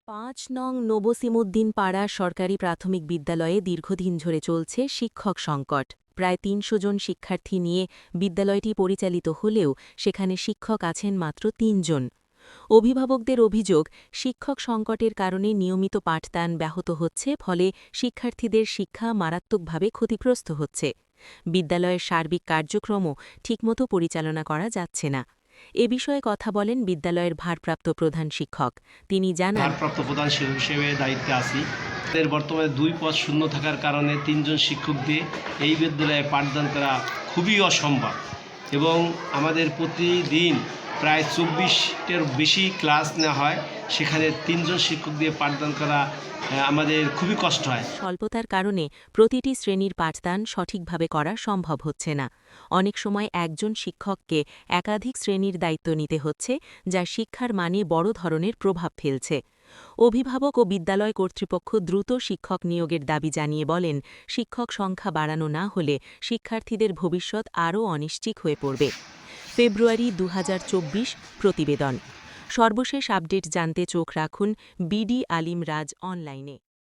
৫ নং নবসিমুদ্দিন পাড়া সরকারি প্রাথমিক বিদ্যালয়ে দীর্ঘদিন ধরে চলছে শিক্ষক সংকট। প্রায় ৩০০ জন শিক্ষার্থী নিয়ে বিদ্যালয়টি পরিচালিত হলেও সেখানে শিক্ষক আছেন মাত্র ৩ জন। অভিভাবকদের অভিযোগ, শিক্ষক সংকটের কারণে নিয়মিত পাঠদান ব্যাহত হচ্ছে, ফলে শিক্ষার্থীদের শিক্ষা মারাত্মকভাবে ক্ষতিগ্রস্ত হচ্ছে। বিদ্যালয়ের সার্বিক কার্যক্রমও ঠিকমতো পরিচালনা করা যাচ্ছে না। এ বিষয়ে কথা বলেন বিদ্যালয়ের ভারপ্রাপ্ত প্রধান শিক্ষক। তিনি জানান, ভারপ্রাপ্ত প্রধান শিক্ষক হিসেবে দায়িত্বে আছি। এর বর্তমানে 2 পদ শূন্য থাকার কারণে 3 জন শিক্ষক দিয়ে এই বিদ্যালয়ে পাঠদান করা খুবই অসম্ভব এবং আমাদের প্রতিদিন প্রায় 24টের বেশি ক্লাস নেওয়া হয়, সেখানে 3 জন শিক্ষক দিয়ে পাঠদান করা আমাদের খুবই কষ্ট হয়। স্বল্পতার কারণে প্রতিটি শ্রেণীর পাঠদান সঠিকভাবে করা সম্ভব হচ্ছে না। অনেক সময় একজন শিক্ষককে একাধিক শ্রেণীর দায়িত্ব নিতে হচ্ছে, যা শিক্ষার মানে বড় ধরনের প্রভাব ফেলছে। অভিভাবক ও বিদ্যালয় কর্তৃপক্ষ দ্রুত শিক্ষক নিয়োগের দাবি জানিয়ে বলেন, শিক্ষক সংখ্যা বাড়ানো না হলে শিক্ষার্থীদের ভবিষ্যৎ আরও অনিশ্চিত হয়ে পড়বে। ফেব্রুয়ারি ২০২৪ প্রতিবেদন। সর্বশেষ আপডেট জানতে চোখ রাখুন বিডি আলিম রাজ অনলাইনে।